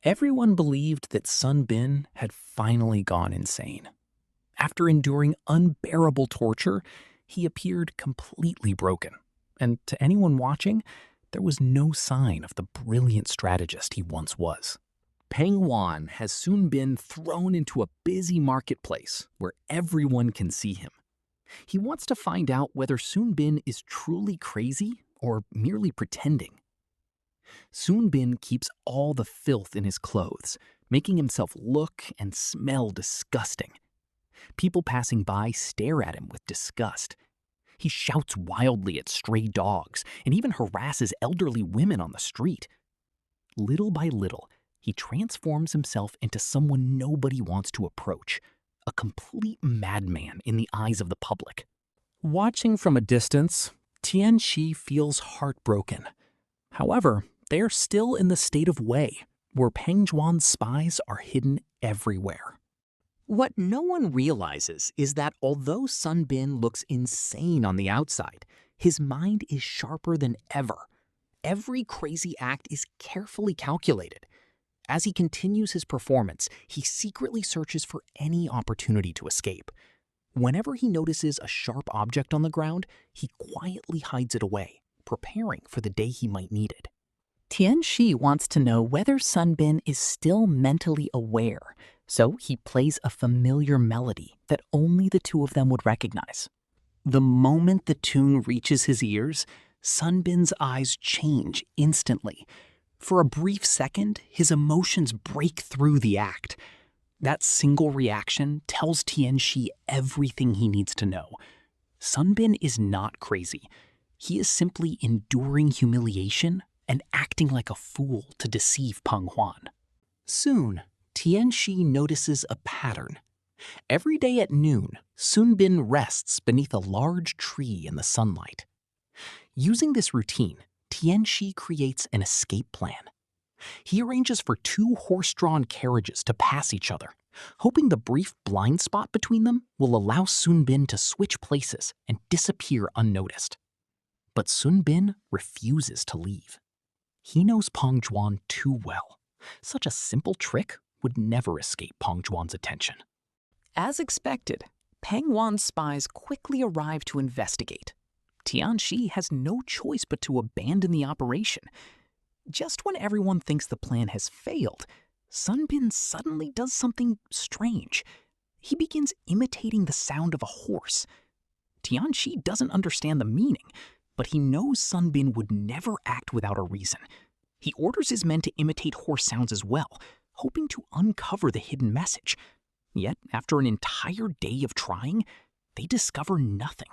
Everyone believed that Sun Bin had finally gone insane. After enduring unbearable torture, he appeared completely broken. And to anyone watching, there was no sign of the brilliant strategist he once was. Pang Juan has soon been thrown into a busy marketplace where everyone can see him. He wants to find out whether Soon Bin is truly crazy or merely pretending. Soon Bin keeps all the filth in his clothes, making himself look and smell disgusting. People passing by stare at him with disgust. He shouts wildly at stray dogs and even harasses elderly women on the street. Little by little, he transforms himself into someone nobody wants to approach, a complete madman in the eyes of the public. Watching from a distance, Tianxi feels heartbroken. However, they are still in the state of Wei, where Pang Juan's spies are hidden everywhere. What no one realizes is that although Sun Bin looks insane on the outside, his mind is sharper than ever. Every crazy act is carefully calculated. As he continues his performance, he secretly searches for any opportunity to escape. Whenever he notices a sharp object on the ground, he quietly hides it away, preparing for the day he might need it. Tianxi wants to know whether Sun Bin is still mentally aware, so he plays a familiar melody that only the two of them would recognize. The moment the tune reaches his ears, Sun Bin's eyes change instantly. For a brief second, his emotions break through the act. That single reaction tells Tianxi everything he needs to know. Sun Bin is not crazy. He is simply enduring humiliation and acting like a fool to deceive Pang Juan. Soon, Tianxi notices a pattern. Every day at noon, Sun Bin rests beneath a large tree in the sunlight. Using this routine, Tianxi creates an escape plan. He arranges for 2 horse-drawn carriages to pass each other, hoping the brief blind spot between them will allow Sun Bin to switch places and disappear unnoticed. But Sun Bin refuses to leave. He knows Pang Juan too well. Such a simple trick would never escape Pang Juan's attention. As expected, Pang Juan's spies quickly arrive to investigate. Tianxi has no choice but to abandon the operation. Just when everyone thinks the plan has failed, Sun Bin suddenly does something strange. He begins imitating the sound of a horse. Tianxi doesn't understand the meaning, but he knows Sun Bin would never act without a reason. He orders his men to imitate horse sounds as well, hoping to uncover the hidden message. Yet, after an entire day of trying, they discover nothing.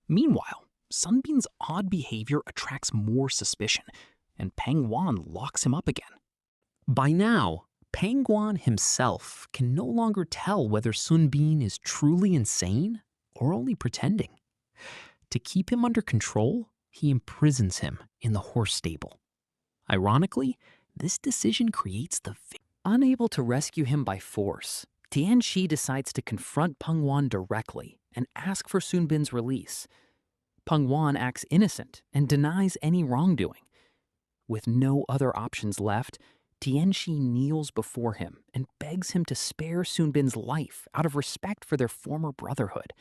Meanwhile, Sun Bin's odd behavior attracts more suspicion, and Pang Juan locks him up again. By now, Pang Juan himself can no longer tell whether Sun Bin is truly insane or only pretending. To keep him under control, he imprisons him in the horse stable. Ironically, this decision creates the Unable to rescue him by force, Tianxi decides to confront Pang Juan directly and ask for Sun Bin's release. Pang Juan acts innocent and denies any wrongdoing. With no other options left, Tianxi kneels before him and begs him to spare Sun Bin's life out of respect for their former brotherhood.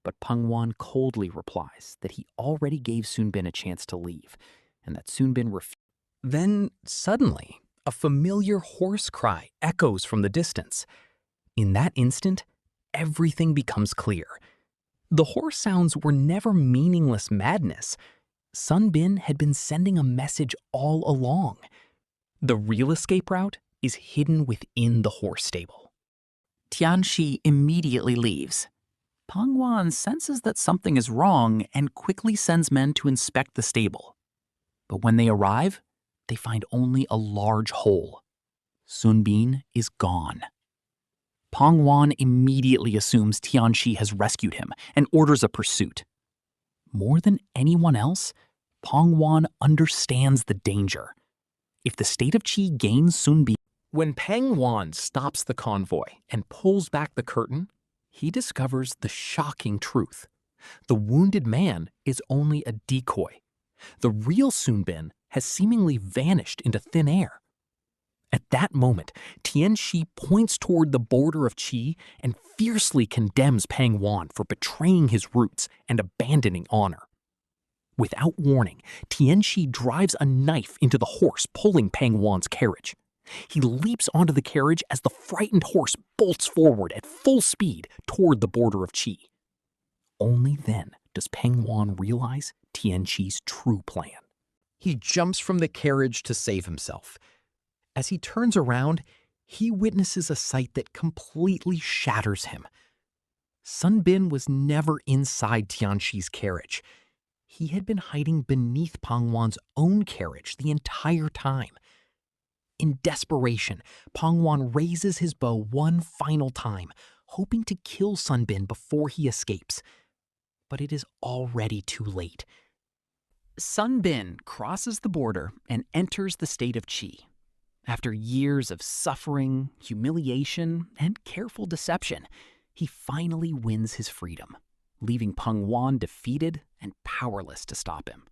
But Pang Juan coldly replies that he already gave Sun Bin a chance to leave, and that Sun Bin refused. Then, suddenly, a familiar horse cry echoes from the distance. In that instant, everything becomes clear. The horse sounds were never meaningless madness. Sun Bin had been sending a message all along. The real escape route is hidden within the horse stable. Tianxi immediately leaves. Pang Juan senses that something is wrong and quickly sends men to inspect the stable. But when they arrive, they find only a large hole. Sun Bin is gone. Pang Juan immediately assumes Tianxi has rescued him and orders a pursuit. More than anyone else, Pang Juan understands the danger. If the state of Qi gains Sun Bin, when Pang Juan stops the convoy and pulls back the curtain, he discovers the shocking truth. The wounded man is only a decoy. The real Sun Bin has seemingly vanished into thin air. At that moment, Tianxi points toward the border of Qi and fiercely condemns Pang Juan for betraying his roots and abandoning honor. Without warning, Tianxi drives a knife into the horse pulling Pang Juan's carriage. He leaps onto the carriage as the frightened horse bolts forward at full speed toward the border of Qi. Only then does Pang Juan realize Tianxi's true plan. He jumps from the carriage to save himself. As he turns around, he witnesses a sight that completely shatters him. Sun Bin was never inside Tianxi's carriage. He had been hiding beneath Pang Juan's own carriage the entire time. In desperation, Pang Juan raises his bow one final time, hoping to kill Sun Bin before he escapes. But it is already too late. Sun Bin crosses the border and enters the state of Qi. After years of suffering, humiliation, and careful deception, he finally wins his freedom, leaving Pang Juan defeated and powerless to stop him.